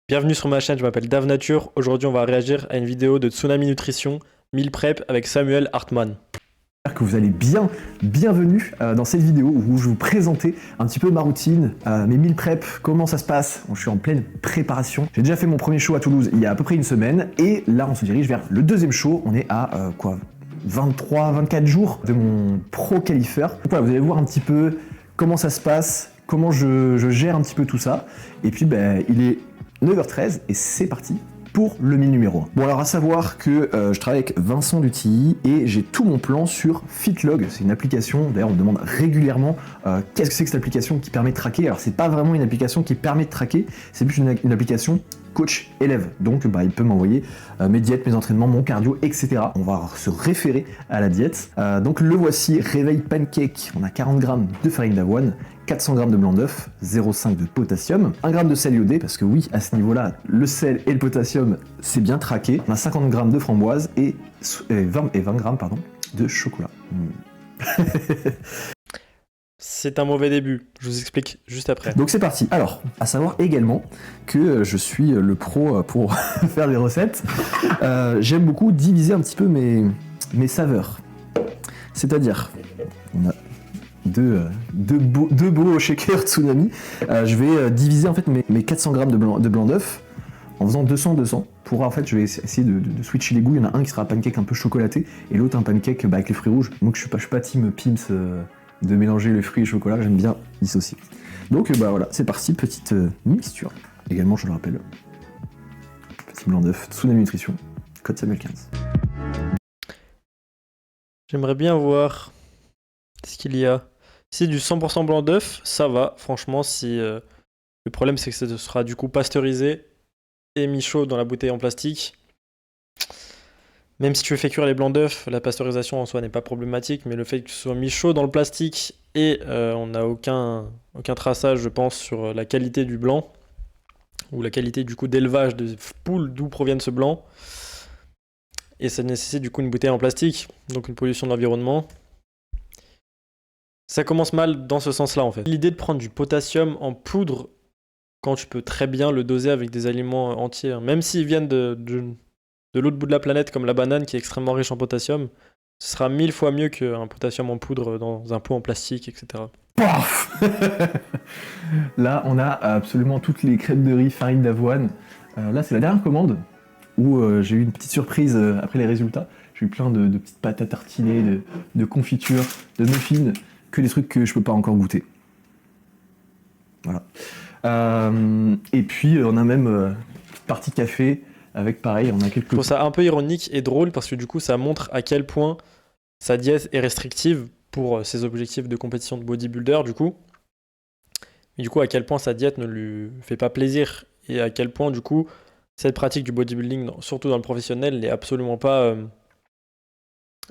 Bienvenue sur ma chaîne, je m'appelle Dave Nature. Aujourd'hui, on va réagir à une vidéo de Tsunami Nutrition, Meal Prep avec Samuel Hartmann. J'espère que vous allez bien. Bienvenue dans cette vidéo où je vais vous présenter un petit peu ma routine, mes meal prep, comment ça se passe. Je suis en pleine préparation. J'ai déjà fait mon premier show à Toulouse il y a à peu près une semaine et là on se dirige vers le deuxième show. On est à 23-24 jours de mon pro qualifier. Donc voilà, vous allez voir un petit peu comment ça se passe, comment je gère un petit peu tout ça. Et puis il est 9h13 et c'est parti pour le meal numéro 1. Bon alors à savoir que je travaille avec Vincent Dutilly et j'ai tout mon plan sur Fitlog. C'est une application, d'ailleurs on me demande régulièrement qu'est-ce que c'est que cette application qui permet de traquer. Alors c'est pas vraiment une application qui permet de traquer, c'est plus une application coach-élève. Donc il peut m'envoyer mes diètes, mes entraînements, mon cardio, etc. On va se référer à la diète. Donc le voici, réveil pancake. On a 40 grammes de farine d'avoine, 400 g de blanc d'œuf, 0,5 de potassium, 1 g de sel iodé, parce que oui, à ce niveau-là, le sel et le potassium, c'est bien traqué. On a 50 g de framboise et 20 g de chocolat. C'est un mauvais début, je vous explique juste après. Donc c'est parti. Alors, à savoir également que je suis le pro pour faire des recettes. J'aime beaucoup diviser un petit peu mes saveurs. C'est-à-dire, on a deux beaux shakers Tsunami. Je vais diviser en fait mes 400 g de blanc d'œuf en faisant 200-200. Pour en fait, je vais essayer de switcher les goûts. Il y en a un qui sera un pancake un peu chocolaté et l'autre un pancake avec les fruits rouges. Donc je suis pas team Pim's de mélanger les fruits et le chocolat. J'aime bien dissocier. Donc voilà, c'est parti, petite mixture. Également, je le rappelle, petit blanc d'œuf, Tsunami Nutrition, code Samuel 15. J'aimerais bien voir ce qu'il y a. Si c'est du 100% blanc d'œuf, ça va. Franchement, si le problème c'est que ça sera du coup pasteurisé et mis chaud dans la bouteille en plastique. Même si tu fais cuire les blancs d'œufs, la pasteurisation en soi n'est pas problématique, mais le fait que ce soit mis chaud dans le plastique et on n'a aucun traçage, je pense, sur la qualité du blanc ou la qualité du coup d'élevage de poules d'où proviennent ce blanc. Et ça nécessite du coup une bouteille en plastique, donc une pollution de l'environnement. Ça commence mal dans ce sens-là en fait. L'idée de prendre du potassium en poudre quand tu peux très bien le doser avec des aliments entiers, même s'ils viennent de l'autre bout de la planète comme la banane qui est extrêmement riche en potassium, ce sera 1000 fois mieux qu'un potassium en poudre dans un pot en plastique, etc. Paf Là, on a absolument toutes les crêpes de riz, farine d'avoine. Là, c'est la dernière commande où j'ai eu une petite surprise après les résultats. J'ai eu plein de petites pâtes à tartiner, de confitures, de muffins, que des trucs que je peux pas encore goûter. Voilà. Et puis, on a même une petite partie café avec pareil, on a quelques... Je trouve ça un peu ironique et drôle parce que du coup, ça montre à quel point sa diète est restrictive pour ses objectifs de compétition de bodybuilder, du coup. Mais du coup, à quel point sa diète ne lui fait pas plaisir et à quel point, du coup, cette pratique du bodybuilding, surtout dans le professionnel, n'est absolument pas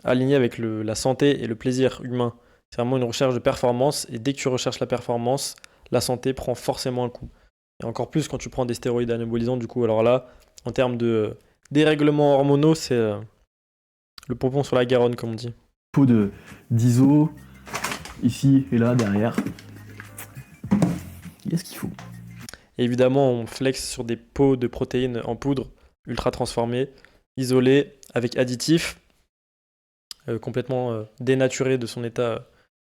alignée avec la santé et le plaisir humain. C'est vraiment une recherche de performance et dès que tu recherches la performance, la santé prend forcément un coup. Et encore plus quand tu prends des stéroïdes anabolisants, du coup, alors là, en termes de dérèglements hormonaux, c'est le pompon sur la Garonne, comme on dit. Pot d'ISO, ici et là, derrière. Il y a ce qu'il faut. Et évidemment, on flex sur des pots de protéines en poudre ultra transformées, isolées, avec additifs, complètement dénaturés de son état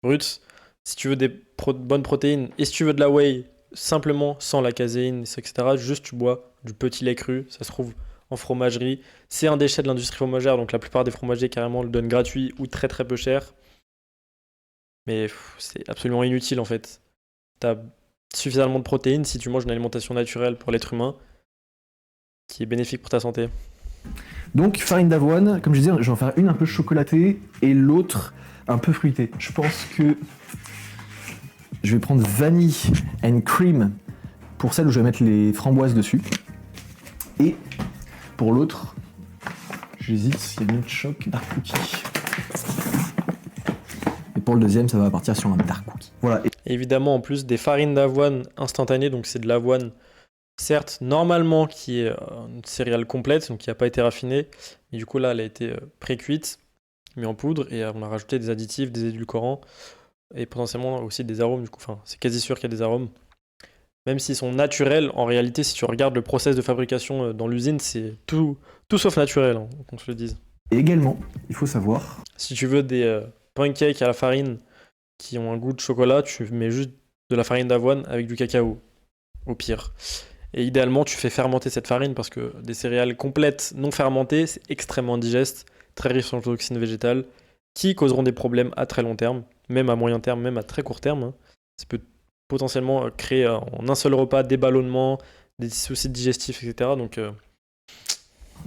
brut. Si tu veux des bonnes protéines et si tu veux de la whey, simplement sans la caséine, etc., juste tu bois du petit lait cru, ça se trouve en fromagerie. C'est un déchet de l'industrie fromagère, donc la plupart des fromagers carrément le donnent gratuit ou très très peu cher. Mais c'est absolument inutile en fait. T'as suffisamment de protéines si tu manges une alimentation naturelle pour l'être humain qui est bénéfique pour ta santé. Donc farine d'avoine, comme je disais, je vais en faire une un peu chocolatée et l'autre un peu fruitée. Je pense que je vais prendre vanille and cream pour celle où je vais mettre les framboises dessus. Et pour l'autre, j'hésite, s'il y a une choc dark cookie. Et pour le deuxième, ça va partir sur un dark cookie. Voilà. Et évidemment, en plus des farines d'avoine instantanées, donc c'est de l'avoine, certes, normalement, qui est une céréale complète, donc qui n'a pas été raffinée, mais du coup là, elle a été pré-cuite, mise en poudre, et on a rajouté des additifs, des édulcorants, et potentiellement aussi des arômes, du coup, enfin, c'est quasi sûr qu'il y a des arômes. même s'ils sont naturels, en réalité, si tu regardes le process de fabrication dans l'usine, c'est tout sauf naturel, hein, qu'on se le dise. Et également, il faut savoir... Si tu veux des pancakes à la farine qui ont un goût de chocolat, tu mets juste de la farine d'avoine avec du cacao, au pire. Et idéalement, tu fais fermenter cette farine parce que des céréales complètes non fermentées, c'est extrêmement indigeste, très riche en toxines végétales, qui causeront des problèmes à très long terme, même à moyen terme, même à très court terme, hein. Ça peut potentiellement créer en un seul repas des ballonnements, des soucis digestifs, etc. Donc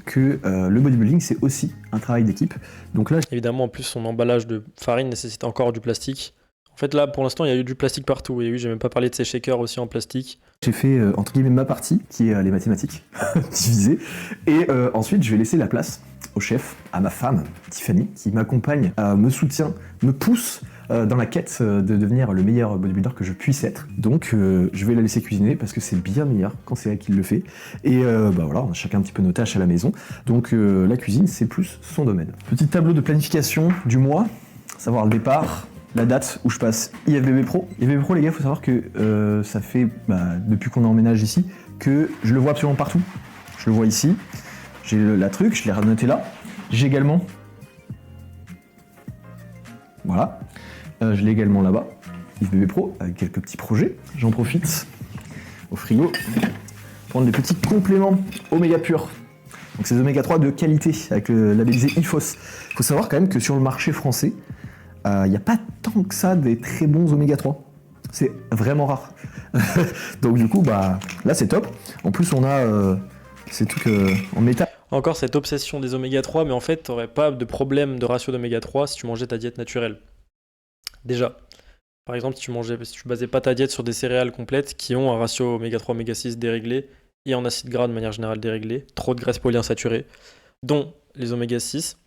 que le bodybuilding, c'est aussi un travail d'équipe. Donc là, évidemment, en plus, son emballage de farine nécessite encore du plastique. En fait, là, pour l'instant, il y a eu du plastique partout. Et oui, j'ai même pas parlé de ces shakers aussi en plastique. j'ai fait, entre guillemets, ma partie, qui est les mathématiques, divisées. Et ensuite, je vais laisser la place au chef, à ma femme, Tiffany, qui m'accompagne, me soutient, me pousse dans la quête de devenir le meilleur bodybuilder que je puisse être. Donc, je vais la laisser cuisiner parce que c'est bien meilleur quand c'est elle qui le fait. Et bah voilà, on a chacun un petit peu nos tâches à la maison. Donc, la cuisine, c'est plus son domaine. Petit tableau de planification du mois, savoir le départ, la date où je passe IFBB Pro. IFBB Pro, les gars, il faut savoir que ça fait, depuis qu'on emménage ici, que je le vois absolument partout. Je le vois ici, j'ai la truc, je l'ai renoté là. J'ai également... Voilà. Je l'ai également là-bas, IFBB Pro, avec quelques petits projets. J'en profite au frigo, prendre des petits compléments Oméga Pur. Donc ces Oméga 3 de qualité, avec le labellisé IFOS. Il faut savoir quand même que sur le marché français, il n'y a pas tant que ça des très bons Oméga 3. C'est vraiment rare. Donc du coup, là c'est top. En plus on a ces trucs en métal. Encore cette obsession des oméga 3, mais en fait, tu n'aurais pas de problème de ratio d'oméga 3 si tu mangeais ta diète naturelle. Déjà. Par exemple, si tu basais pas ta diète sur des céréales complètes qui ont un ratio oméga 3, oméga 6 déréglé et en acides gras de manière générale déréglé, trop de graisses polyinsaturées, dont les oméga 6.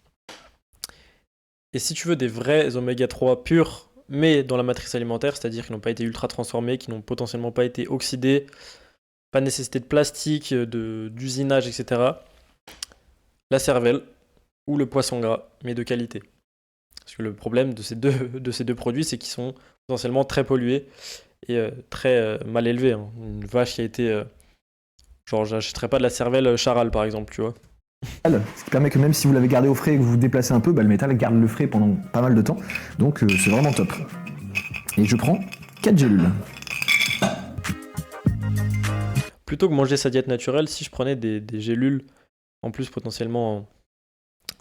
Et si tu veux des vrais oméga 3 purs, mais dans la matrice alimentaire, c'est-à-dire qui n'ont pas été ultra transformés, qui n'ont potentiellement pas été oxydés, pas de nécessité de plastique, d'usinage, etc., la cervelle ou le poisson gras, mais de qualité. Parce que le problème de ces deux produits, c'est qu'ils sont potentiellement très pollués et très mal élevés, hein. Une vache qui a été... genre, j'achèterais pas de la cervelle Charal, par exemple, tu vois. Ce qui permet que même si vous l'avez gardé au frais et que vous vous déplacez un peu, le métal garde le frais pendant pas mal de temps. Donc c'est vraiment top. Et je prends 4 gélules. Plutôt que manger sa diète naturelle, si je prenais des gélules, en plus potentiellement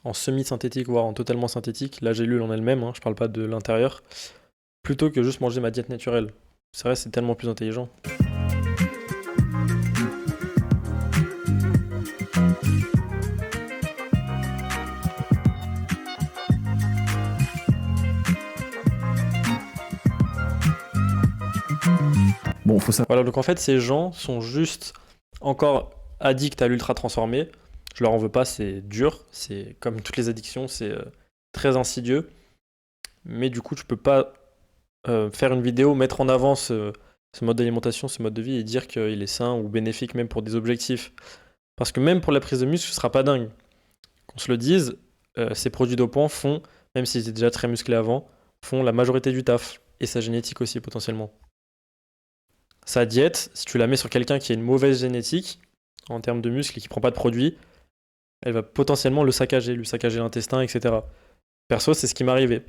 en semi-synthétique, voire en totalement synthétique, la gélule en elle-même, hein, je parle pas de l'intérieur, plutôt que juste manger ma diète naturelle. C'est vrai, c'est tellement plus intelligent. Bon, faut savoir. Voilà, donc en fait, ces gens sont juste encore addicts à l'ultra transformé. Je leur en veux pas, c'est dur, c'est comme toutes les addictions, c'est très insidieux. Mais du coup, tu peux pas faire une vidéo, mettre en avant ce mode d'alimentation, ce mode de vie et dire qu'il est sain ou bénéfique même pour des objectifs. Parce que même pour la prise de muscle, ce sera pas dingue. Qu'on se le dise, ces produits dopants font, même s'ils étaient déjà très musclés avant, font la majorité du taf. Et sa génétique aussi potentiellement. Sa diète, si tu la mets sur quelqu'un qui a une mauvaise génétique, en termes de muscles et qui prend pas de produits, elle va potentiellement lui saccager l'intestin, etc. Perso, c'est ce qui m'est arrivé.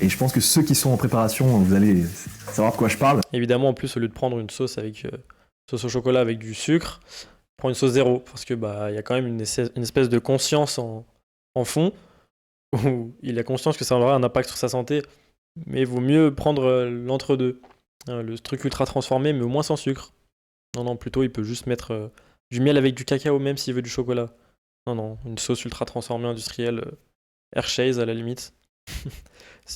Et je pense que ceux qui sont en préparation, vous allez savoir de quoi je parle. Évidemment, en plus, au lieu de prendre une sauce avec sauce au chocolat avec du sucre, prends une sauce zéro, parce que y a quand même une espèce de conscience en fond, où il a conscience que ça aura un impact sur sa santé, mais il vaut mieux prendre l'entre-deux. Le truc ultra transformé, mais au moins sans sucre. Non, plutôt il peut juste mettre du miel avec du cacao, même s'il veut du chocolat. Non, une sauce ultra transformée industrielle, Hershey's à la limite.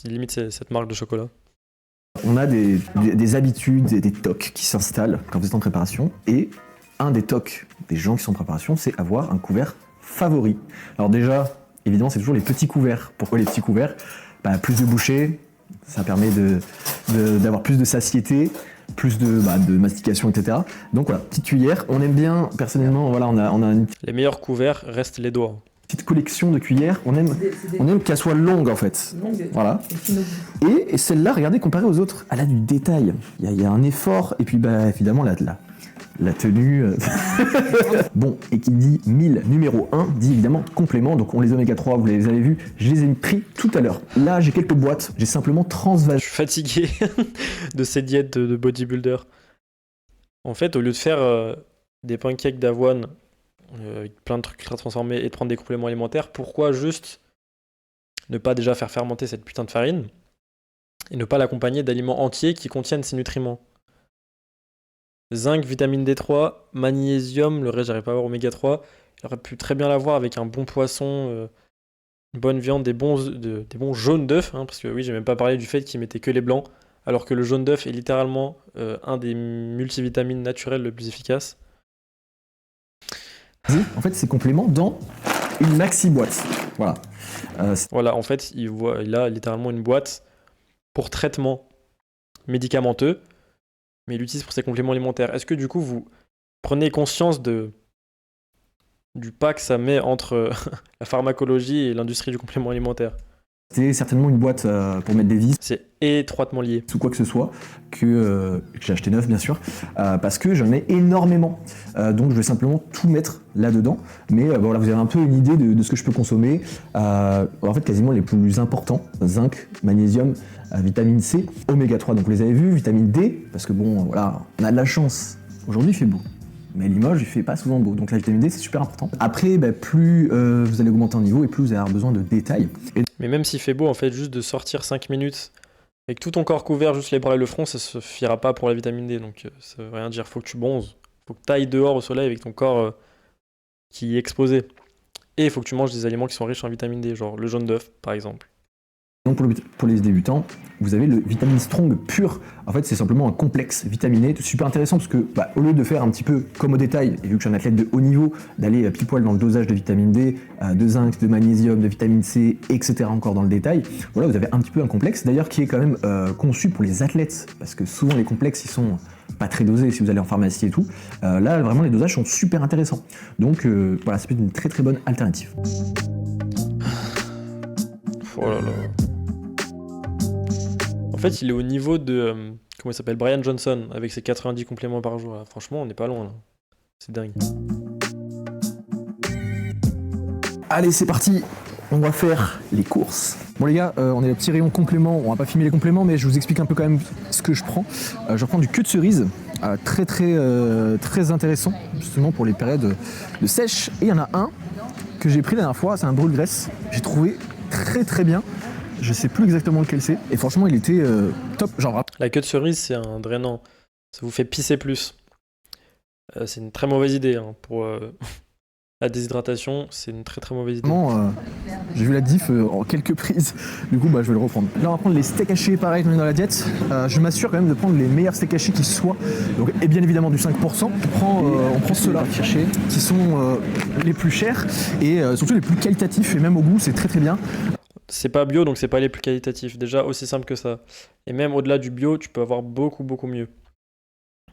Limite c'est cette marque de chocolat. On a des habitudes et des tocs qui s'installent quand vous êtes en préparation. Et un des tocs des gens qui sont en préparation, c'est avoir un couvert favori. Alors déjà, évidemment, c'est toujours les petits couverts. Pourquoi les petits couverts ? Plus de bouchées, ça permet d'avoir plus de satiété, plus de mastication, etc. Donc voilà, petite cuillère. On aime bien, personnellement, voilà, on a une... Les meilleurs couverts restent les doigts. petite collection de cuillères. On aime qu'elle soit longue en fait. Voilà. Et celle-là, regardez, comparée aux autres, elle a du détail. Il y a un effort. Et puis bah, évidemment, la tenue. Bon, et qui dit 1000 numéro 1 dit évidemment complément. Donc on les oméga 3, vous les avez vus, je les ai pris tout à l'heure. Là, j'ai quelques boîtes, j'ai simplement transvasé. Je suis fatigué de ces diètes de bodybuilder. En fait, au lieu de faire des pancakes d'avoine avec plein de trucs ultra transformés et de prendre des compléments alimentaires, pourquoi juste ne pas déjà faire fermenter cette putain de farine et ne pas l'accompagner d'aliments entiers qui contiennent ces nutriments? Zinc, vitamine D3, magnésium, le reste j'arrive pas à avoir oméga 3. Il aurait pu très bien l'avoir avec un bon poisson, une bonne viande, des bons jaunes d'œufs, hein, parce que oui, j'ai même pas parlé du fait qu'ils mettaient que les blancs, alors que le jaune d'œuf est littéralement un des multivitamines naturels le plus efficace. En fait, ces compléments dans une maxi boîte. Voilà. Voilà, en fait, il a littéralement une boîte pour traitement médicamenteux, mais il l'utilise pour ses compléments alimentaires. Est-ce que du coup, vous prenez conscience du pas que ça met entre la pharmacologie et l'industrie du complément alimentaire? C'est certainement une boîte pour mettre des vis. C'est étroitement lié. Ou quoi que ce soit, que j'ai acheté neuf bien sûr, parce que j'en ai énormément. Donc je vais simplement tout mettre là-dedans. Mais voilà, vous avez un peu une idée de ce que je peux consommer. En fait, quasiment les plus importants, zinc, magnésium, vitamine C, oméga 3, donc vous les avez vus, vitamine D, parce que bon, voilà, on a de la chance. Aujourd'hui, il fait beau. Mais Limoges, il fait pas souvent beau. Donc la vitamine D, c'est super important. Après, plus vous allez augmenter en niveau et plus vous allez avoir besoin de détails. Mais même s'il fait beau, en fait, juste de sortir 5 minutes avec tout ton corps couvert, juste les bras et le front, ça suffira pas pour la vitamine D. Donc ça veut rien dire. Faut que tu bronzes. Faut que tu ailles dehors au soleil avec ton corps qui est exposé. Et il faut que tu manges des aliments qui sont riches en vitamine D, genre le jaune d'œuf, par exemple. Donc pour les débutants, vous avez le Vitamine Strong pur. En fait, c'est simplement un complexe vitaminé, super intéressant parce que au lieu de faire un petit peu comme au détail, et vu que je suis un athlète de haut niveau, d'aller pile poil dans le dosage de vitamine D, de zinc, de magnésium, de vitamine C, etc. encore dans le détail, voilà, vous avez un petit peu un complexe, d'ailleurs qui est quand même conçu pour les athlètes, parce que souvent les complexes, ils sont pas très dosés si vous allez en pharmacie et tout. Là, vraiment, les dosages sont super intéressants. Donc voilà, c'est une très très bonne alternative. Oh là là. En fait, il est au niveau de, comment il s'appelle, Brian Johnson, avec ses 90 compléments par jour. Là. Franchement, on n'est pas loin, là. C'est dingue. Allez, c'est parti. On va faire les courses. Bon les gars, on est le petit rayon compléments. On va pas filmer les compléments, mais je vous explique un peu quand même ce que je prends. Je reprends du queue de cerise, très intéressant, justement pour les périodes de sèche. Et il y en a un que j'ai pris la dernière fois, c'est un brûle-graisse. J'ai trouvé très bien. Je sais plus exactement lequel c'est. Et franchement, il était top. Genre... La queue de cerise, c'est un drainant. Ça vous fait pisser plus. C'est une très mauvaise idée hein, pour la déshydratation. C'est une très mauvaise idée. J'ai vu la diff en quelques prises. Du coup, je vais le reprendre. Là, on va prendre les steaks hachés, pareil, qu'on est dans la diète. Je m'assure quand même de prendre les meilleurs steaks hachés qui soient. Donc, et bien évidemment du 5%. On prend ceux-là qui sont les plus chers et surtout les plus qualitatifs. Et même au goût, c'est très bien. C'est pas bio, donc c'est pas les plus qualitatifs. Déjà, aussi simple que ça. Et même au-delà du bio, tu peux avoir beaucoup mieux.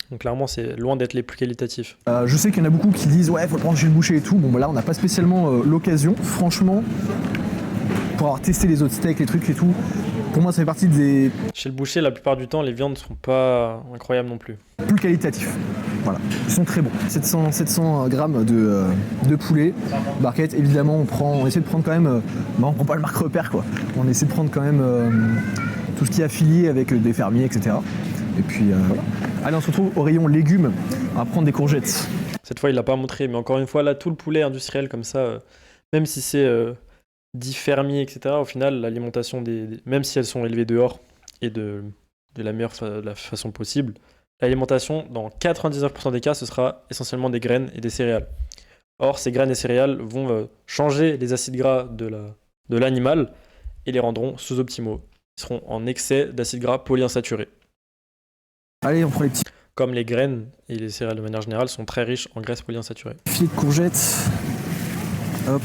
Donc clairement, c'est loin d'être les plus qualitatifs. Je sais qu'il y en a beaucoup qui disent « Ouais, faut le prendre chez le boucher et tout ». Bon, là, on n'a pas spécialement l'occasion. Franchement, pour avoir testé les autres steaks, les trucs et tout, pour moi, ça fait partie des... Chez le boucher, la plupart du temps, les viandes ne sont pas incroyables non plus. Plus qualitatifs. Voilà, ils sont très bons. 700 grammes de poulet. Barquette, évidemment, on essaie de prendre quand même... on prend pas le marque repère, quoi. On essaie de prendre quand même tout ce qui est affilié avec des fermiers, etc. Et puis, voilà. Allez, on se retrouve au rayon légumes. On va prendre des courgettes. Cette fois, il l'a pas montré, mais encore une fois, là, tout le poulet industriel comme ça, même si c'est dit fermier, etc., au final, l'alimentation, même si elles sont élevées dehors et de la meilleure la façon possible, l'alimentation, dans 99% des cas, ce sera essentiellement des graines et des céréales. Or, ces graines et céréales vont changer les acides gras de l'animal et les rendront sous-optimaux. Ils seront en excès d'acides gras polyinsaturés. Allez, on prend les petits. Comme les graines et les céréales de manière générale sont très riches en graisses polyinsaturées. Filet de courgettes. Hop.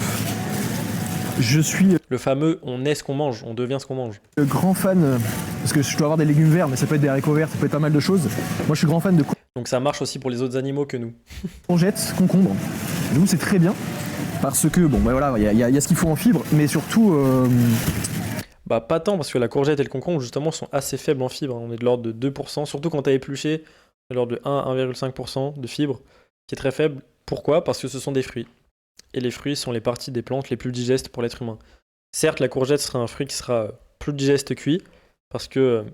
Je suis le fameux on est ce qu'on mange, on devient ce qu'on mange. Grand fan, parce que je dois avoir des légumes verts, mais ça peut être des haricots verts, ça peut être pas mal de choses. Moi je suis grand fan de donc ça marche aussi pour les autres animaux que nous. Courgettes, concombres. Du coup, c'est très bien parce que, bon, bah voilà, il y a ce qu'il faut en fibre, mais surtout, Bah pas tant, parce que la courgette et le concombre, justement, sont assez faibles en fibres, hein. On est de l'ordre de 2%, surtout quand t'as épluché, de l'ordre de 1,5% de fibres, qui est très faible. Pourquoi? Parce que ce sont des fruits. Et les fruits sont les parties des plantes les plus digestes pour l'être humain. Certes, la courgette sera un fruit qui sera plus digeste cuit, parce que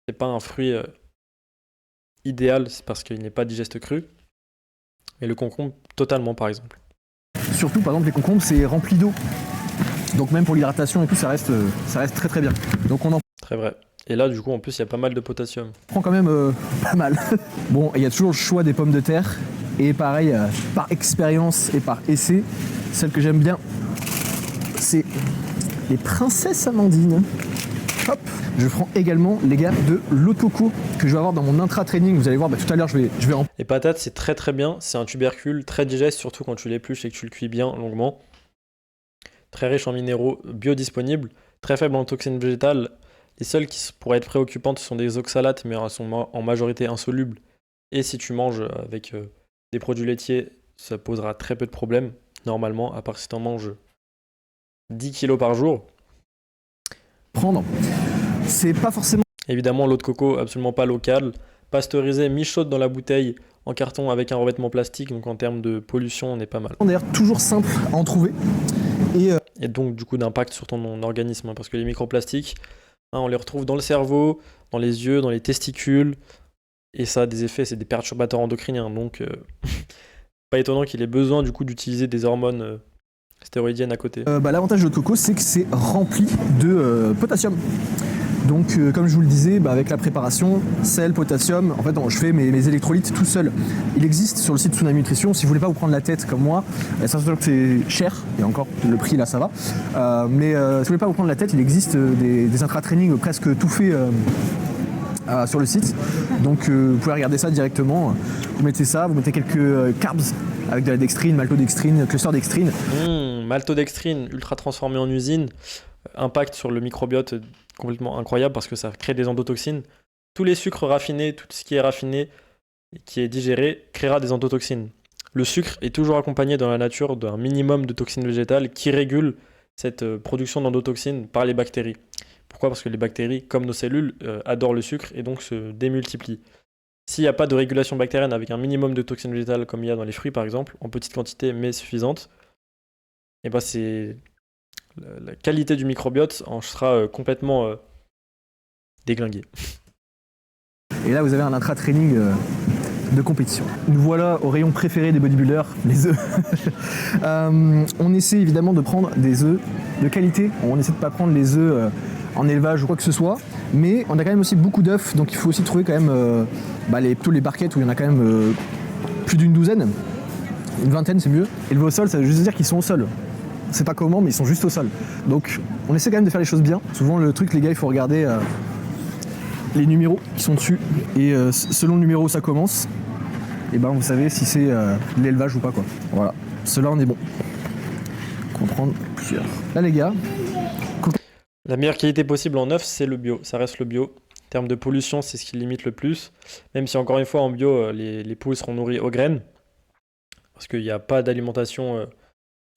c'est pas un fruit idéal, c'est parce qu'il n'est pas digeste cru. Mais le concombre, totalement, par exemple. surtout, par exemple, les concombres, c'est rempli d'eau. Donc même pour l'hydratation et tout, ça reste très très bien. Donc on en Très vrai. Et là, du coup, en plus, il y a pas mal de potassium. prend quand même pas mal. Bon, il y a toujours le choix des pommes de terre. Et pareil, par expérience et par essai, celle que j'aime bien, c'est les princesses amandines. Hop. Je prends également, les gars, de l'eau de coco que je vais avoir dans mon intra-training. Vous allez voir, tout à l'heure, je vais en... Les patates, c'est très très bien. C'est un tubercule très digeste, surtout quand tu l'épluches et que tu le cuis bien longuement. Très riche en minéraux biodisponibles, très faible en toxines végétales. Les seules qui pourraient être préoccupantes sont des oxalates, mais elles sont en majorité insolubles. Et si tu manges avec des produits laitiers, ça posera très peu de problèmes, normalement, à part si tu en manges 10 kilos par jour. prendre. C'est pas forcément Évidemment, l'eau de coco, absolument pas locale, pasteurisée, mi-chaude dans la bouteille, en carton avec un revêtement plastique, donc en termes de pollution, on est pas mal. d'ailleurs toujours simple à en trouver. Et donc, du coup, d'impact sur ton organisme, hein, parce que les microplastiques, hein, on les retrouve dans le cerveau, dans les yeux, dans les testicules, et ça a des effets, c'est des perturbateurs endocriniens, donc pas étonnant qu'il ait besoin du coup d'utiliser des hormones stéroïdiennes à côté. L'avantage de l'eau de coco, c'est que c'est rempli de potassium. Donc, comme je vous le disais, avec la préparation, sel, potassium, en fait, je fais mes électrolytes tout seul. Il existe sur le site Tsunami Nutrition, si vous voulez pas vous prendre la tête comme moi, ça se voit que c'est cher, et encore, le prix là, ça va. Mais si vous voulez pas vous prendre la tête, il existe des intra-trainings presque tout fait sur le site. Donc, vous pouvez regarder ça directement. Vous mettez ça, vous mettez quelques carbs avec de la dextrine, maltodextrine, cluster dextrine. Maltodextrine, ultra transformée en usine, impact sur le microbiote complètement incroyable parce que ça crée des endotoxines. Tous les sucres raffinés, tout ce qui est raffiné et qui est digéré créera des endotoxines. Le sucre est toujours accompagné dans la nature d'un minimum de toxines végétales qui régulent cette production d'endotoxines par les bactéries. Pourquoi? Parce que les bactéries, comme nos cellules, adorent le sucre et donc se démultiplient. S'il n'y a pas de régulation bactérienne avec un minimum de toxines végétales comme il y a dans les fruits par exemple, en petite quantité mais suffisante, et ben c'est la qualité du microbiote en sera complètement déglinguée. Et là, vous avez un intra-training de compétition. Nous voilà au rayon préféré des bodybuilders, les œufs. On essaie évidemment de prendre des œufs de qualité. On essaie de ne pas prendre les œufs en élevage ou quoi que ce soit. Mais on a quand même aussi beaucoup d'œufs, donc il faut aussi trouver quand même plutôt les barquettes où il y en a quand même plus d'une douzaine. Une vingtaine, c'est mieux. Élevés au sol, ça veut juste dire qu'ils sont au sol. On sait pas comment, mais ils sont juste au sol. Donc on essaie quand même de faire les choses bien. Souvent le truc, les gars, il faut regarder les numéros qui sont dessus. Et selon le numéro où ça commence, et vous savez si c'est l'élevage ou pas, quoi. Voilà. Ceux-là, on est bon. On va prendre plusieurs. Là, les gars. La meilleure qualité possible en œuf, c'est le bio. Ça reste le bio. En termes de pollution, c'est ce qui limite le plus. Même si encore une fois, en bio, les poules seront nourries aux graines. Parce qu'il n'y a pas d'alimentation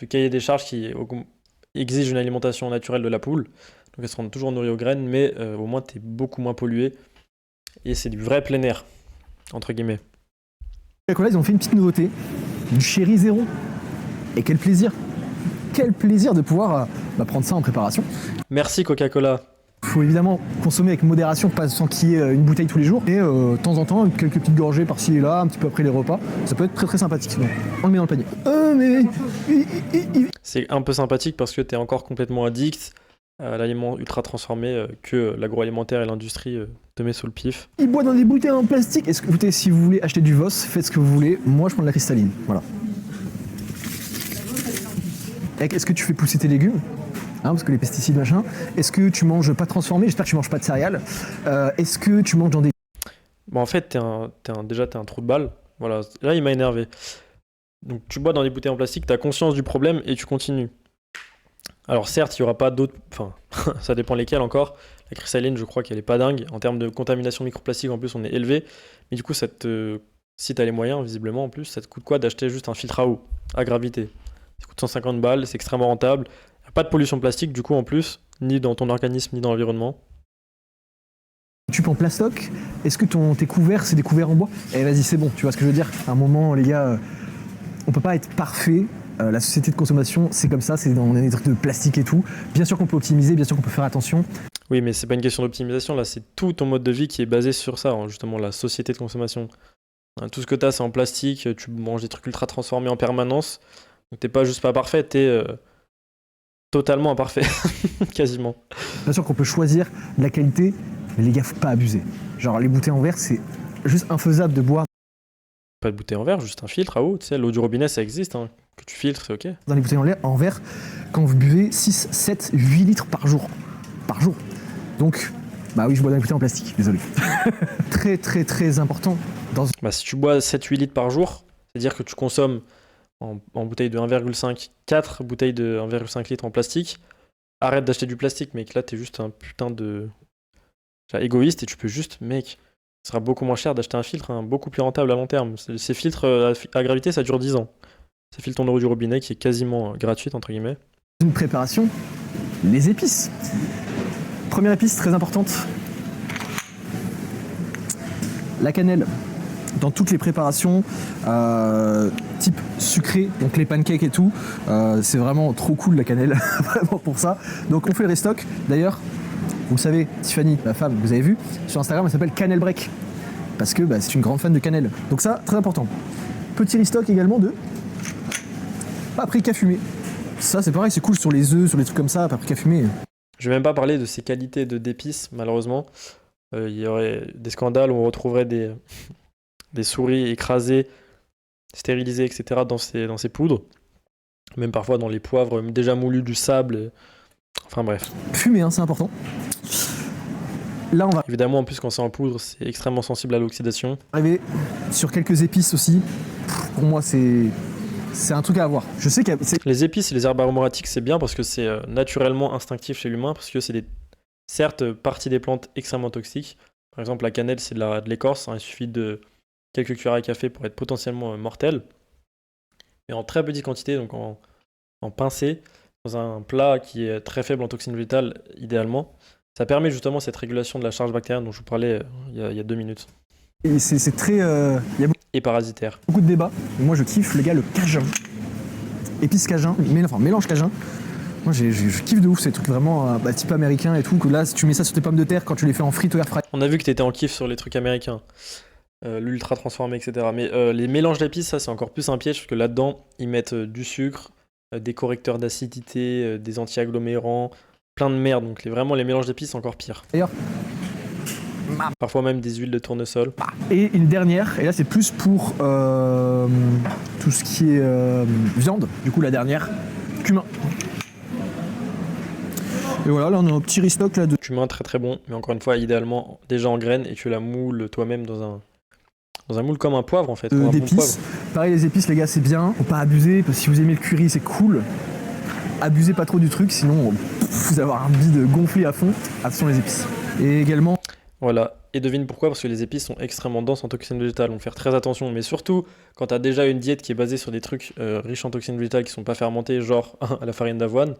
de cahier des charges qui exige une alimentation naturelle de la poule. Donc elles seront toujours nourries aux graines, mais au moins tu es beaucoup moins pollué. Et c'est du vrai plein air, entre guillemets. Coca-Cola, ils ont fait une petite nouveauté, du Chéri Zéro. Et quel plaisir de pouvoir prendre ça en préparation. Merci Coca-Cola. Il faut évidemment consommer avec modération, pas sans qu'il y ait une bouteille tous les jours. Et de temps en temps, quelques petites gorgées par-ci et là, un petit peu après les repas. Ça peut être très très sympathique. Donc, on le met dans le panier. C'est un peu sympathique parce que tu es encore complètement addict à l'aliment ultra transformé que l'agroalimentaire et l'industrie te met sous le pif. Il boit dans des bouteilles en plastique. Écoutez, si vous voulez acheter du Voss, faites ce que vous voulez. Moi, je prends de la cristalline. Voilà. Est-ce que tu fais pousser tes légumes? Parce que les pesticides, machin. Est-ce que tu manges pas transformé? J'espère que tu manges pas de céréales. Est-ce que tu manges dans des... En fait, déjà, t'es un trou de balle. Voilà. Là, il m'a énervé. Donc, tu bois dans des bouteilles en plastique, t'as conscience du problème et tu continues. Alors, certes, il n'y aura pas d'autres... Enfin, ça dépend lesquelles encore. La cristalline, je crois qu'elle est pas dingue. En termes de contamination microplastique, en plus, on est élevé. Mais du coup, si t'as les moyens, visiblement, en plus, ça te coûte quoi d'acheter juste un filtre à eau? à gravité. Ça coûte 150 balles, c'est extrêmement rentable. Y a pas de pollution plastique du coup en plus, ni dans ton organisme, ni dans l'environnement. Tu en plastoc, est-ce que tes couverts, c'est des couverts en bois? Eh vas-y, c'est bon, tu vois ce que je veux dire? À un moment, les gars, on peut pas être parfait. La société de consommation, c'est comme ça, c'est dans des trucs de plastique et tout. Bien sûr qu'on peut optimiser, bien sûr qu'on peut faire attention. Oui, mais c'est pas une question d'optimisation, là, c'est tout ton mode de vie qui est basé sur ça, hein, justement, la société de consommation. Hein, tout ce que t'as, c'est en plastique, tu manges des trucs ultra transformés en permanence. Donc t'es pas juste pas parfait, t'es totalement imparfait, quasiment. Bien sûr qu'on peut choisir de la qualité, mais les gars, faut pas abuser. Genre, les bouteilles en verre, c'est juste infaisable de boire Pas de bouteille en verre, juste un filtre à eau, tu sais, l'eau du robinet, ça existe, hein. Que tu filtres, c'est ok. dans les bouteilles en verre quand vous buvez 6, 7, 8 litres par jour. Par jour. Donc, bah oui, je bois dans les bouteilles en plastique, désolé. Très, très, très important. Bah, si tu bois 7-8 litres par jour, c'est-à-dire que tu consommes en bouteille de 1,5, 4 bouteilles de 1,5 litres en plastique, arrête d'acheter du plastique, mec, là t'es juste un putain de égoïste et tu peux juste, mec, ce sera beaucoup moins cher d'acheter un filtre, hein, beaucoup plus rentable à long terme. Ces filtres à gravité, ça dure 10 ans. Ça file ton eau du robinet qui est quasiment gratuite, entre guillemets. Une préparation, les épices. Première épice très importante, la cannelle. Dans toutes les préparations, type sucré, donc les pancakes et tout, c'est vraiment trop cool la cannelle, vraiment pour ça. Donc on fait le restock. D'ailleurs, vous le savez, Tiffany, ma femme, vous avez vu, sur Instagram, elle s'appelle Cannelle Break, parce que c'est une grande fan de cannelle. Donc ça, très important. Petit restock également de paprika fumée. Ça, c'est pareil, c'est cool sur les œufs, sur les trucs comme ça, paprika fumée. Je vais même pas parler de ces qualités d'épices, malheureusement. Il y aurait des scandales où on retrouverait des souris écrasées, stérilisées, etc. dans ces poudres. Même parfois dans les poivres déjà moulus, du sable. Enfin bref. Fumée, hein, c'est important. Là, on va Évidemment, en plus, quand c'est en poudre, c'est extrêmement sensible à l'oxydation. arriver sur quelques épices aussi. Pour moi, c'est un truc à avoir. Je sais qu'il y a... Les épices et les herbes aromatiques, c'est bien parce que c'est naturellement instinctif chez l'humain, parce que c'est certes partie des plantes extrêmement toxiques. Par exemple, la cannelle, c'est de l'écorce, hein, il suffit de quelques cuillères à café pour être potentiellement mortel. Mais en très petite quantité, donc en pincée, dans un plat qui est très faible en toxines végétales, idéalement. Ça permet justement cette régulation de la charge bactérienne dont je vous parlais il y a 2 minutes. Et c'est très... Il y a Et parasitaire. beaucoup de débats. Moi, je kiffe, les gars, le cajun. Épice cajun, mélange cajun. Moi, je kiffe de ouf ces trucs vraiment type américain et tout. Que là, si tu mets ça sur tes pommes de terre quand tu les fais en frites ou air fry. On a vu que t'étais en kiff sur les trucs américains. L'ultra transformé, etc. Mais les mélanges d'épices, ça c'est encore plus un piège parce que là-dedans, ils mettent du sucre, des correcteurs d'acidité, des anti-agglomérants, plein de merde. Donc vraiment, les mélanges d'épices, c'est encore pire. D'ailleurs, Parfois même des huiles de tournesol. et une dernière, et là c'est plus pour tout ce qui est viande. Du coup, la dernière, cumin. Et voilà, là on a un petit restock là de Cumin très très bon, mais encore une fois, idéalement déjà en graines et tu la moules toi-même dans un moule comme un poivre en fait. Comme un bon d'épices. poivre. Pareil, les épices, les gars, c'est bien. Faut pas abuser, parce que si vous aimez le curry, c'est cool. Abusez pas trop du truc, sinon vous allez avoir un bide gonflé à fond. Attention les épices. Et également, Voilà. Et devine pourquoi, parce que les épices sont extrêmement denses en toxines végétales, donc faire très attention. Mais surtout, quand tu as déjà une diète qui est basée sur des trucs riches en toxines végétales qui sont pas fermentés, genre à la farine d'avoine,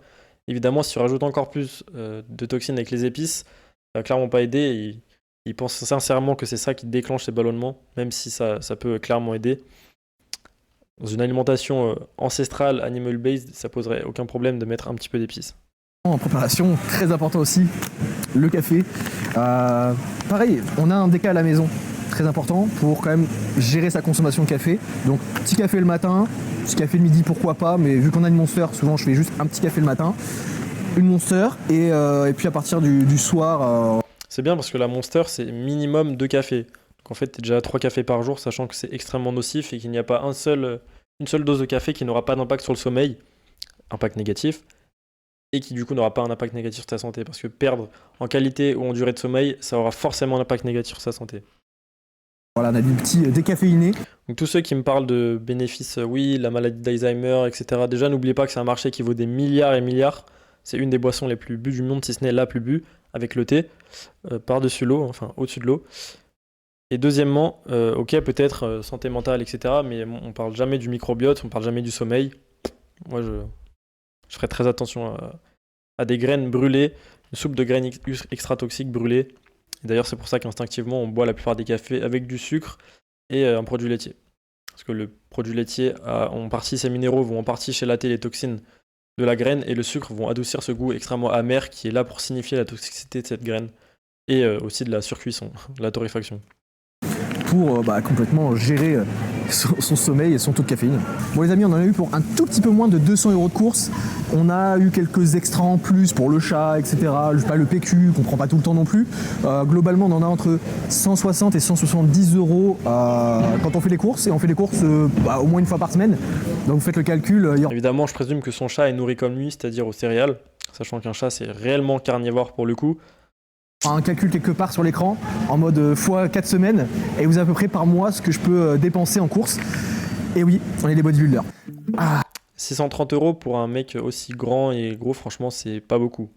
évidemment, si tu rajoutes encore plus de toxines avec les épices, ça va clairement pas aider. Et ils pensent sincèrement que c'est ça qui déclenche ces ballonnements, même si ça peut clairement aider. Dans une alimentation ancestrale, animal-based, ça poserait aucun problème de mettre un petit peu d'épices. en préparation, très important aussi, le café. Pareil, on a un déca à la maison, très important pour quand même gérer sa consommation de café. Donc petit café le matin, petit café le midi pourquoi pas, mais vu qu'on a une Monster, souvent je fais juste un petit café le matin, une Monster, et puis à partir du soir... C'est bien parce que la Monster, c'est minimum 2 cafés. Donc en fait, t'es déjà à 3 cafés par jour, sachant que c'est extrêmement nocif et qu'il n'y a pas une seule dose de café qui n'aura pas d'impact sur le sommeil, impact négatif, et qui du coup n'aura pas un impact négatif sur ta santé. Parce que perdre en qualité ou en durée de sommeil, ça aura forcément un impact négatif sur sa santé. Voilà, on a du petit décaféiné. Donc tous ceux qui me parlent de bénéfices, oui, la maladie d'Alzheimer, etc. Déjà, n'oubliez pas que c'est un marché qui vaut des milliards et milliards. C'est une des boissons les plus bues du monde, si ce n'est la plus bue, avec le thé, par-dessus l'eau, enfin au-dessus de l'eau. Et deuxièmement, ok, peut-être santé mentale, etc. Mais on parle jamais du microbiote, on parle jamais du sommeil. Moi, je ferais très attention à des graines brûlées, une soupe de graines extra toxiques brûlées. Et d'ailleurs, c'est pour ça qu'instinctivement, on boit la plupart des cafés avec du sucre et un produit laitier. Parce que le produit laitier a en partie ses minéraux, vont en partie chelater les toxines de la graine, et le sucre vont adoucir ce goût extrêmement amer qui est là pour signifier la toxicité de cette graine. Et aussi de la surcuisson, de la torréfaction. Pour complètement gérer son sommeil et son taux de caféine. Bon les amis, on en a eu pour un tout petit peu moins de 200 € de course. On a eu quelques extras en plus pour le chat, etc. Le PQ, qu'on prend pas tout le temps non plus. Globalement, on en a entre 160 et 170 € quand on fait les courses. Et on fait les courses au moins une fois par semaine. Donc vous faites le calcul. Évidemment, je présume que son chat est nourri comme lui, c'est-à-dire aux céréales. Sachant qu'un chat, c'est réellement carnivore pour le coup. Un calcul quelque part sur l'écran en mode x 4 semaines et vous avez à peu près par mois ce que je peux dépenser en course. Et oui, on est des bodybuilders. 630 € pour un mec aussi grand et gros, franchement, c'est pas beaucoup.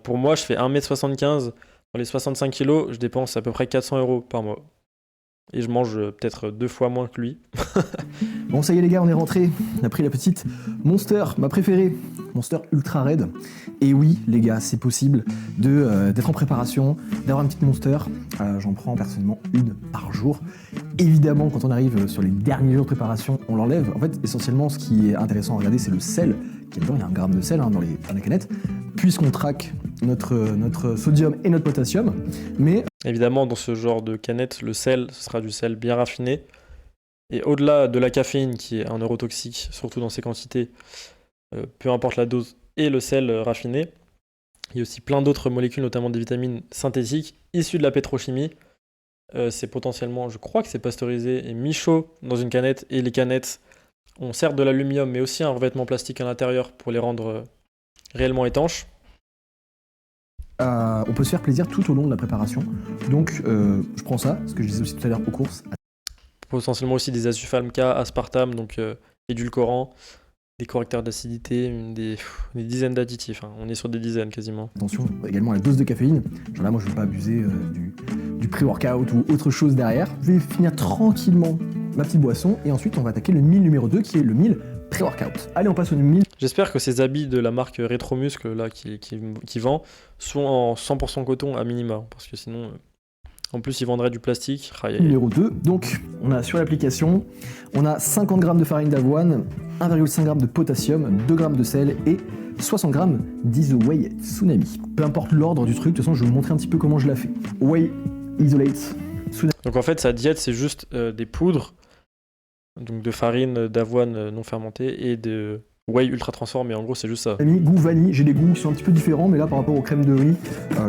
Pour moi, je fais 1m75, dans les 65 kg, je dépense à peu près 400 € par mois. Et je mange peut-être 2 fois moins que lui. Bon, ça y est les gars, on est rentré. On a pris la petite Monster, ma préférée. Monster ultra raide. Et oui, les gars, c'est possible d'être en préparation, d'avoir une petite Monster. J'en prends personnellement une par jour. Évidemment, quand on arrive sur les derniers jours de préparation, on l'enlève. En fait, essentiellement, ce qui est intéressant à regarder, c'est le sel qui est dedans. Il y a 1 gramme de sel dans la canette, puisqu'on traque notre sodium et notre potassium. Mais évidemment, dans ce genre de canette, le sel, ce sera du sel bien raffiné. Et au-delà de la caféine, qui est un neurotoxique, surtout dans ces quantités, peu importe la dose, et le sel raffiné, il y a aussi plein d'autres molécules, notamment des vitamines synthétiques, issues de la pétrochimie. C'est potentiellement, je crois que c'est pasteurisé et mis chaud dans une canette, et les canettes ont certes de l'aluminium, mais aussi un revêtement plastique à l'intérieur pour les rendre réellement étanches. On peut se faire plaisir tout au long de la préparation. Donc je prends ça, ce que je disais aussi tout à l'heure aux courses. Potentiellement aussi des asulfame-K, aspartame, donc édulcorants, des correcteurs d'acidité, des dizaines d'additifs. Hein. On est sur des dizaines quasiment. Attention également à la dose de caféine. Genre là, moi, je ne veux pas abuser du pré-workout ou autre chose derrière. Je vais finir tranquillement ma petite boisson et ensuite on va attaquer le meal numéro 2 qui est le meal pré-workout. Allez, on passe au meal. J'espère que ces habits de la marque Retromuscle là, qui vend sont en 100% coton à minima, parce que sinon... En plus, ils vendraient du plastique. Numéro 2, donc on a sur l'application, on a 50 g de farine d'avoine, 1,5 g de potassium, 2 g de sel et 60 g d'Isoway Tsunami. Peu importe l'ordre du truc, de toute façon je vais vous montrer un petit peu comment je la fais. Whey Isolate Tsunami. Donc en fait, sa diète, c'est juste des poudres donc de farine d'avoine non fermentée et de whey ultra transformé. En gros, c'est juste ça. Goût vanille, j'ai des goûts qui sont un petit peu différents, mais là par rapport aux crèmes de riz,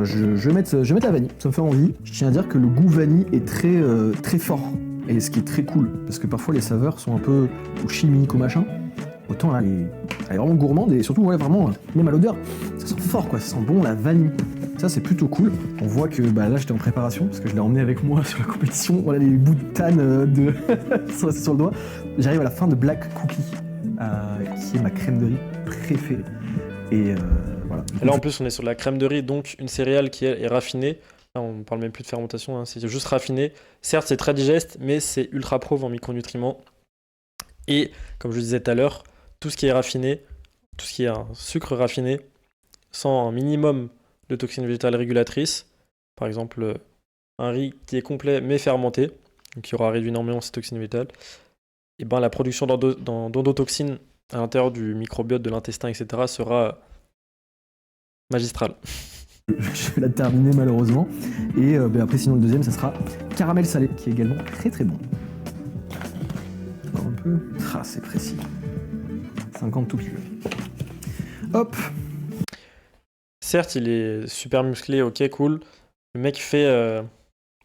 je vais mettre la vanille, ça me fait envie. Je tiens à dire que le goût vanille est très fort, et ce qui est très cool, parce que parfois les saveurs sont un peu chimiques ou machin. Autant là, elle est vraiment gourmande, et surtout, ouais, vraiment, même à l'odeur, ça sent fort quoi, ça sent bon la vanille. Ça c'est plutôt cool. On voit que là j'étais en préparation, parce que je l'ai emmené avec moi sur la compétition. Voilà les bouts de tanne sur le doigt. J'arrive à la fin de Black Cookie. Qui est ma crème de riz préférée. Et voilà. Et là en plus on est sur la crème de riz, donc une céréale qui est raffinée. Là on ne parle même plus de fermentation, hein, c'est juste raffiné. Certes c'est très digeste, mais c'est ultra pauvre en micronutriments. Et comme je disais tout à l'heure, tout ce qui est raffiné, tout ce qui est un sucre raffiné, sans un minimum de toxines végétales régulatrices, par exemple un riz qui est complet mais fermenté, donc qui aura réduit énormément ces toxines végétales, et ben la production d'endotoxines à l'intérieur du microbiote de l'intestin, etc. sera magistrale. Je vais la terminer malheureusement. Et après sinon le deuxième ça sera caramel salé, qui est également très très bon. Encore un peu. Ah c'est précis. 50 tout pile. Hop. Certes il est super musclé, ok cool. Le mec fait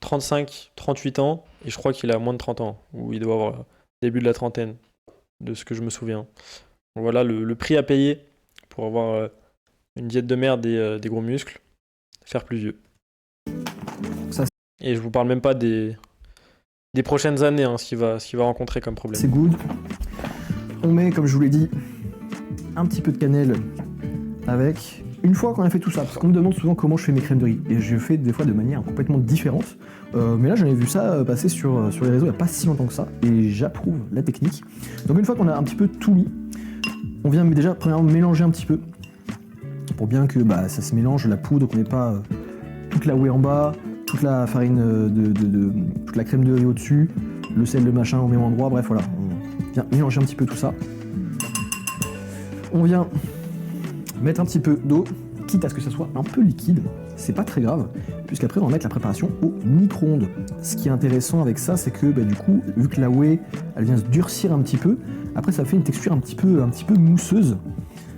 35-38 ans et je crois qu'il a moins de 30 ans. Ou il doit avoir... début de la trentaine, de ce que je me souviens. Donc voilà le prix à payer pour avoir une diète de merde et des gros muscles, faire plus vieux. Ça, et je vous parle même pas des prochaines années, hein, ce qu'il va rencontrer comme problème. C'est good. On met, comme je vous l'ai dit, un petit peu de cannelle avec. Une fois qu'on a fait tout ça, parce qu'on me demande souvent comment je fais mes crèmes de riz, et je fais des fois de manière complètement différente, mais là j'en ai vu ça passer sur les réseaux il n'y a pas si longtemps que ça, et j'approuve la technique. Donc une fois qu'on a un petit peu tout mis, on vient déjà premièrement mélanger un petit peu, pour bien que ça se mélange, la poudre, qu'on n'ait pas toute la whey en bas, toute la farine toute la crème de riz au-dessus, le sel, le machin au même endroit, bref voilà, on vient mélanger un petit peu tout ça. On vient mettre un petit peu d'eau, quitte à ce que ça soit un peu liquide, c'est pas très grave, puisqu'après on va mettre la préparation au micro-ondes. Ce qui est intéressant avec ça, c'est que du coup, vu que la whey, elle vient se durcir un petit peu, après ça fait une texture un petit peu mousseuse.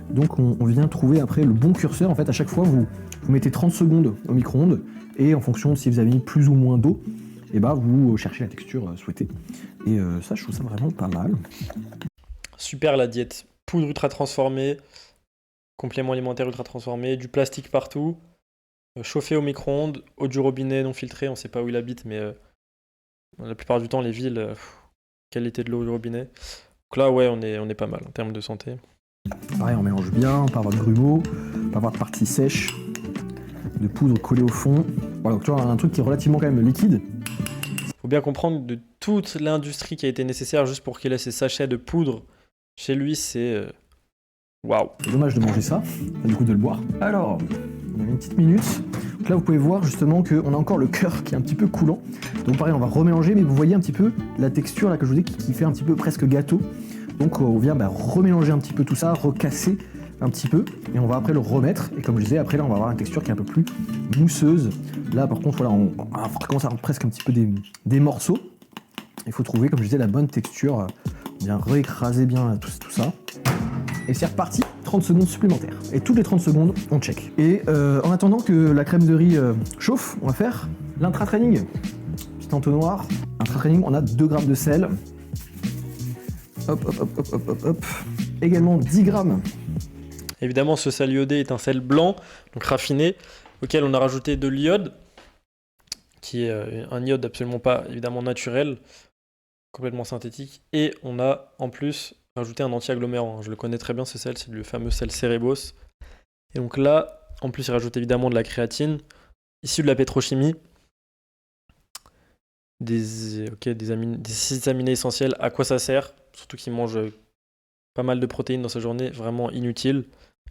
Donc on vient trouver après le bon curseur. En fait, à chaque fois, vous mettez 30 secondes au micro-ondes, et en fonction de si vous avez mis plus ou moins d'eau, et vous cherchez la texture souhaitée. Et ça, je trouve ça vraiment pas mal. Super la diète. Poudre ultra transformée, complément alimentaire ultra transformé, du plastique partout, chauffé au micro-ondes, eau du robinet non filtrée, on sait pas où il habite, mais la plupart du temps, les villes, qualité de l'eau du robinet. Donc là, ouais, on est pas mal en termes de santé. Pareil, on mélange bien, pas avoir de grumeaux, pas avoir de partie sèche, de poudre collée au fond. Voilà, donc tu vois, un truc qui est relativement quand même liquide. Faut bien comprendre de toute l'industrie qui a été nécessaire juste pour qu'il ait ces sachets de poudre chez lui, c'est waouh. C'est dommage de manger ça, du coup de le boire. Alors, on a une petite minute. Donc là, vous pouvez voir justement qu'on a encore le cœur qui est un petit peu coulant. Donc pareil, on va remélanger, mais vous voyez un petit peu la texture là que je vous dis qui fait un petit peu presque gâteau. Donc on vient remélanger un petit peu tout ça, recasser un petit peu, et on va après le remettre. Et comme je disais, après là, on va avoir une texture qui est un peu plus mousseuse. Là, par contre, voilà, on commence à avoir presque un petit peu des morceaux. Il faut trouver, comme je disais, la bonne texture. Bien réécraser bien tout ça. Et c'est reparti, 30 secondes supplémentaires. Et toutes les 30 secondes, on check. Et en attendant que la crème de riz chauffe, on va faire l'intra-training. Petit entonnoir. Intra-training, on a 2 grammes de sel. Hop, hop, hop, hop, hop, hop, hop. Également 10 grammes. Évidemment, ce sel iodé est un sel blanc, donc raffiné, auquel on a rajouté de l'iode, qui est un iode absolument pas évidemment naturel, complètement synthétique. Et on a en plus rajouté un anti-agglomérant. Je le connais très bien ce sel, c'est le fameux sel Cerebos. Et donc là, en plus, il rajoute évidemment de la créatine, issue de la pétrochimie, des 6 aminés essentiels. À quoi ça sert? Surtout qu'il mange pas mal de protéines dans sa journée, vraiment inutile.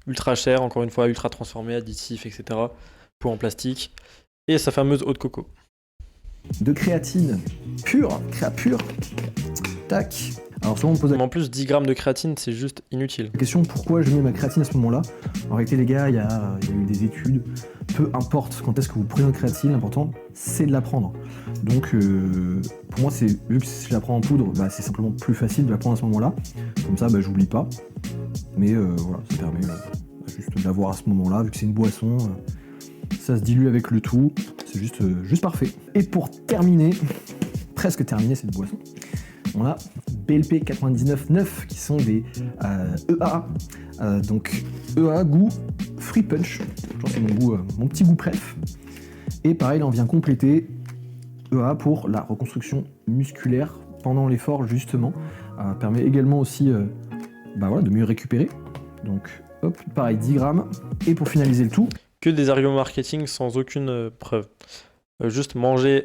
Ultra cher, encore une fois, ultra transformé, additif, etc. Pot en plastique. Et sa fameuse eau de coco. De créatine pure, créa pure. Tac. Alors souvent on me pose En plus, 10 grammes de créatine, c'est juste inutile. la question pourquoi je mets ma créatine à ce moment-là. En réalité les gars, il y a eu des études. Peu importe quand est-ce que vous prenez votre créatine, l'important c'est de la prendre. Donc pour moi, vu que si je la prends en poudre, c'est simplement plus facile de la prendre à ce moment-là. Comme ça, j'oublie pas. Mais voilà, ça permet juste de l'avoir à ce moment-là, vu que c'est une boisson. Ça se dilue avec le tout, c'est juste parfait. Et pour terminer, presque terminer cette boisson, on a BLP 99.9 qui sont des EAA. Donc EAA goût Free Punch. Je pense que c'est mon petit goût préf. Et pareil, là on vient compléter EAA pour la reconstruction musculaire pendant l'effort justement. Permet également aussi de mieux récupérer. Donc hop, pareil 10 grammes. Et pour finaliser le tout, que des arguments marketing sans aucune preuve. Juste manger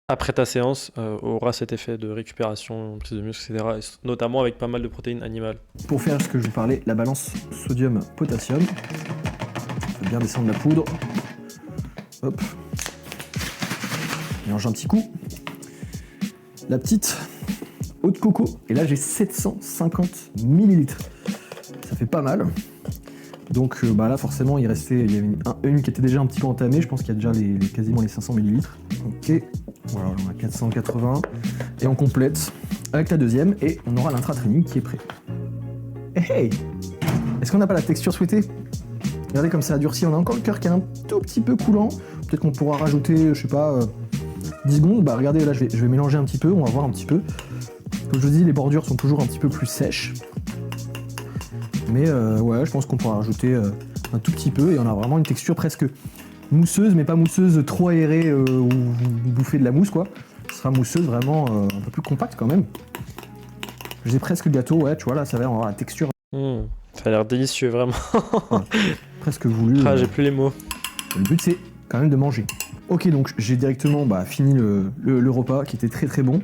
après ta séance aura cet effet de récupération, prise de muscle, etc. Et notamment avec pas mal de protéines animales. Pour faire ce que je vous parlais, la balance sodium-potassium. Faut bien descendre la poudre. Hop. Mélange un petit coup. La petite eau de coco. Et là, j'ai 750 ml. Ça fait pas mal. Donc là forcément il y avait une qui était déjà un petit peu entamée, je pense qu'il y a déjà quasiment les 500 ml. Ok, voilà, on a 480 et on complète avec la deuxième et on aura l'intra-training qui est prêt. Hey, est-ce qu'on n'a pas la texture souhaitée? Regardez comme ça a durci, on a encore le cœur qui est un tout petit peu coulant. Peut-être qu'on pourra rajouter, je sais pas, 10 secondes. Regardez là je vais mélanger un petit peu, on va voir un petit peu. Comme je vous dis, les bordures sont toujours un petit peu plus sèches. Mais ouais, je pense qu'on pourra rajouter un tout petit peu et on a vraiment une texture presque mousseuse, mais pas mousseuse trop aérée où vous bouffez de la mousse quoi. Ce sera mousseuse vraiment un peu plus compacte quand même. J'ai presque gâteau, ouais, tu vois là, ça va avoir la texture. Ça a l'air délicieux vraiment. Ouais. presque voulu. Ah, j'ai plus les mots. Le but c'est quand même de manger. Ok, donc j'ai directement fini le repas qui était très très bon.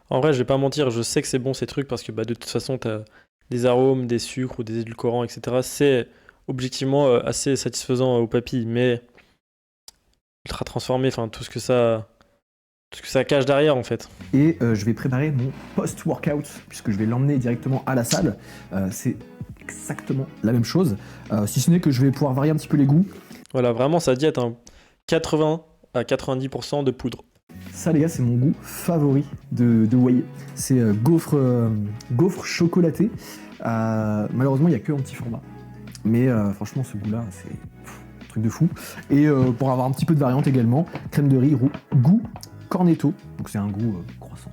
En vrai, je vais pas mentir, je sais que c'est bon ces trucs parce que de toute façon, t'as des arômes, des sucres ou des édulcorants, etc. C'est objectivement assez satisfaisant aux papilles, mais ultra transformé, enfin tout ce que ça cache derrière en fait. Et je vais préparer mon post-workout puisque je vais l'emmener directement à la salle. C'est exactement la même chose, si ce n'est que je vais pouvoir varier un petit peu les goûts. Voilà, vraiment sa diète, 80 à 90% de poudre. Ça les gars, c'est mon goût favori de whey. C'est gaufre chocolaté. Malheureusement, il n'y a que en petit format. Mais franchement, ce goût-là, c'est un truc de fou. Et pour avoir un petit peu de variante également, crème de riz goût cornetto. Donc c'est un goût croissant.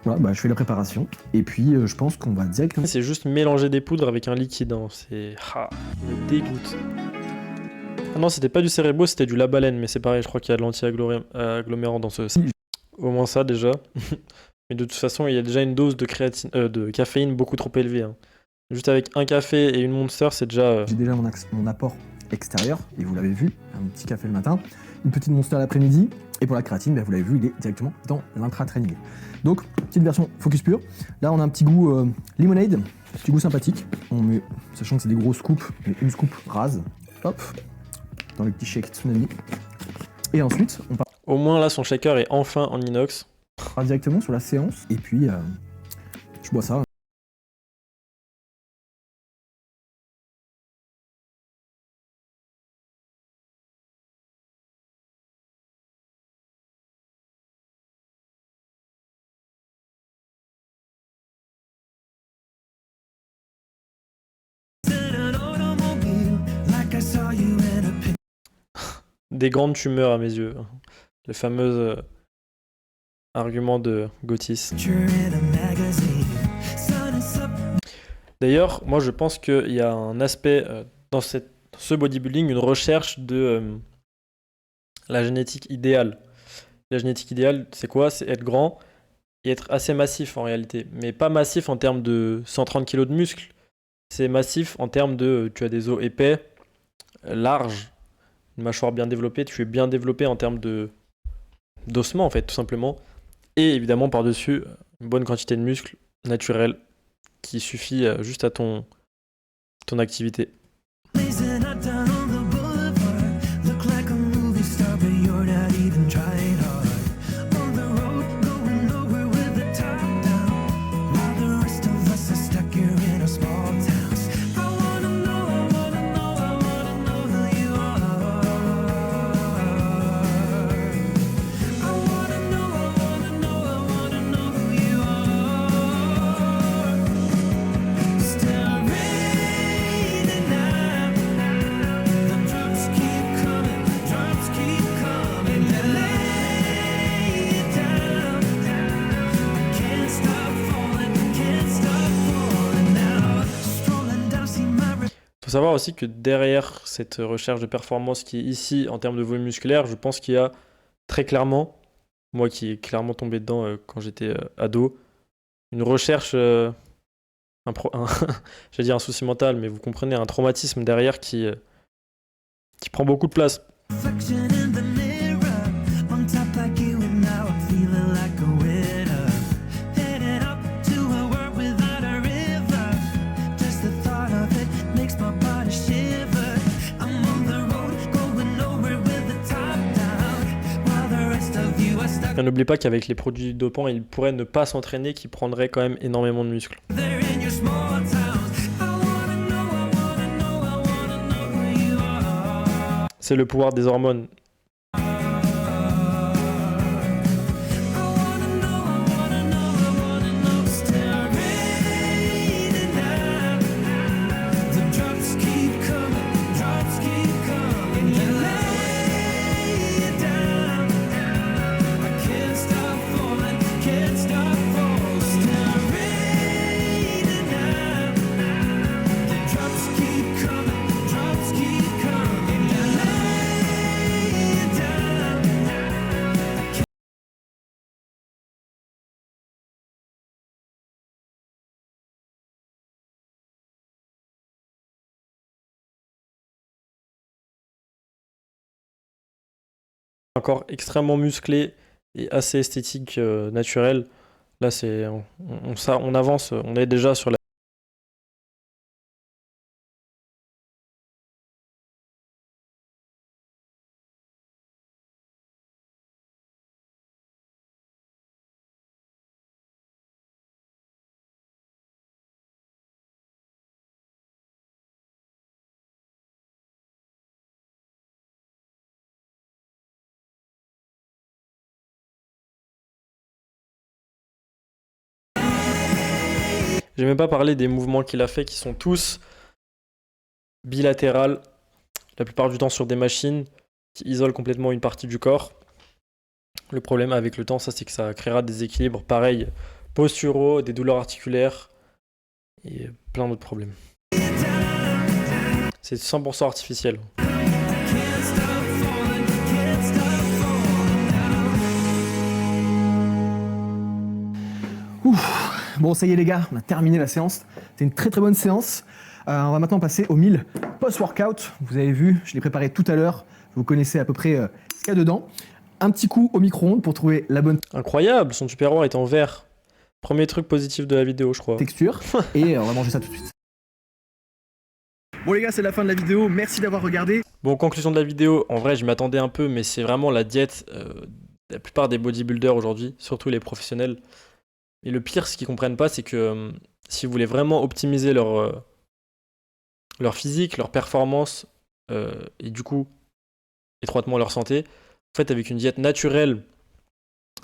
Voilà, je fais la préparation. Et puis je pense qu'on va directement... C'est juste mélanger des poudres avec un liquide. C'est... me dégoûte. Ah non, c'était pas du Cérébro, c'était du Labalène, mais c'est pareil, je crois qu'il y a de l'anti-agglomérant dans ce... Au moins ça déjà. Mais de toute façon, il y a déjà une dose de caféine beaucoup trop élevée. Juste avec un café et une Monster, c'est déjà... J'ai déjà mon apport extérieur, et vous l'avez vu, un petit café le matin, une petite Monster l'après-midi, et pour la créatine, vous l'avez vu, il est directement dans l'intra-training. Donc, petite version focus pure. Là, on a un petit goût lemonade, petit goût sympathique. On met, sachant que c'est des gros scoops, mais une scoop rase, hop, dans le petit shake Tsunami. Et ensuite, on part... Au moins là, son shaker est enfin en inox. On part directement sur la séance, et puis je bois ça. Des grandes tumeurs à mes yeux. Le fameux argument de Gautis. D'ailleurs, moi je pense qu'il y a un aspect dans ce bodybuilding, une recherche de la génétique idéale. La génétique idéale, c'est quoi? C'est être grand et être assez massif en réalité. Mais pas massif en termes de 130 kg de muscles. C'est massif en termes de tu as des os épais, larges, une mâchoire bien développée, tu es bien développé en termes d'ossement en fait, tout simplement. Et évidemment par-dessus, une bonne quantité de muscles naturels qui suffit juste à ton activité. Il faut savoir aussi que derrière cette recherche de performance qui est ici en termes de volume musculaire, je pense qu'il y a très clairement, moi qui ai clairement tombé dedans quand j'étais ado, une recherche, j'allais dire un souci mental, mais vous comprenez, un traumatisme derrière qui prend beaucoup de place. Et n'oubliez pas qu'avec les produits dopants, il pourrait ne pas s'entraîner, qui prendrait quand même énormément de muscles. C'est le pouvoir des hormones. Un corps extrêmement musclé et assez esthétique, naturel. Là, on avance, on est déjà sur la. J'ai même pas parlé des mouvements qu'il a fait qui sont tous bilatérales, la plupart du temps sur des machines qui isolent complètement une partie du corps. Le problème avec le temps, ça c'est que ça créera des déséquilibres pareils, posturaux, des douleurs articulaires et plein d'autres problèmes. C'est 100% artificiel. Ouf. Bon, ça y est les gars, on a terminé la séance. C'est une très très bonne séance. On va maintenant passer au 1000 post-workout. Vous avez vu, je l'ai préparé tout à l'heure. Vous connaissez à peu près ce qu'il y a dedans. Un petit coup au micro-ondes pour trouver la bonne Incroyable, son tupperware est en verre. Premier truc positif de la vidéo, je crois. texture. Et on va manger ça tout de suite. Bon les gars, c'est la fin de la vidéo. Merci d'avoir regardé. Bon, conclusion de la vidéo, en vrai, je m'attendais un peu, mais c'est vraiment la diète la plupart des bodybuilders aujourd'hui, surtout les professionnels. Et le pire, ce qu'ils comprennent pas, c'est que si vous voulez vraiment optimiser leur physique, leur performance, et du coup, étroitement leur santé, en fait, avec une diète naturelle,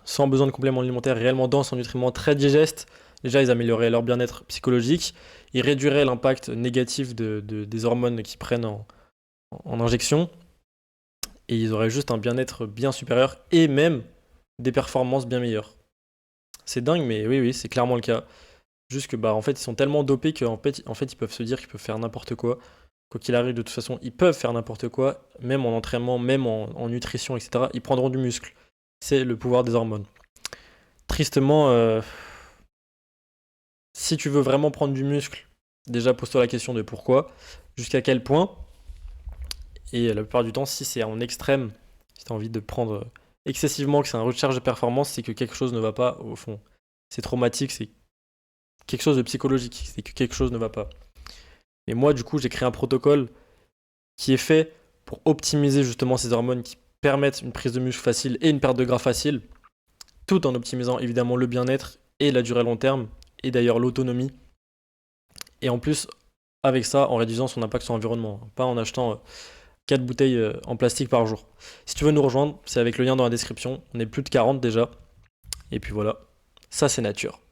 sans besoin de compléments alimentaires, réellement dense en nutriments, très digestes, déjà, ils amélioreraient leur bien-être psychologique, ils réduiraient l'impact négatif des hormones qu'ils prennent en injection, et ils auraient juste un bien-être bien supérieur, et même des performances bien meilleures. C'est dingue, mais oui, oui, c'est clairement le cas. Juste que, bah, en fait, ils sont tellement dopés qu'en fait, ils peuvent se dire qu'ils peuvent faire n'importe quoi. Quoi qu'il arrive, de toute façon, ils peuvent faire n'importe quoi, même en entraînement, même en nutrition, etc. Ils prendront du muscle. C'est le pouvoir des hormones. Tristement, si tu veux vraiment prendre du muscle, déjà pose-toi la question de pourquoi, jusqu'à quel point. Et la plupart du temps, si c'est en extrême, si tu as envie de prendre excessivement, que c'est un recharge de performance, c'est que quelque chose ne va pas au fond. C'est traumatique, c'est quelque chose de psychologique, c'est que quelque chose ne va pas. Et moi, du coup, j'ai créé un protocole qui est fait pour optimiser justement ces hormones qui permettent une prise de muscle facile et une perte de gras facile, tout en optimisant évidemment le bien-être et la durée long terme, et d'ailleurs l'autonomie. Et en plus, avec ça, en réduisant son impact sur l'environnement, pas en achetant 4 bouteilles en plastique par jour. Si tu veux nous rejoindre, c'est avec le lien dans la description. On est plus de 40 déjà. Et puis voilà, ça c'est nature.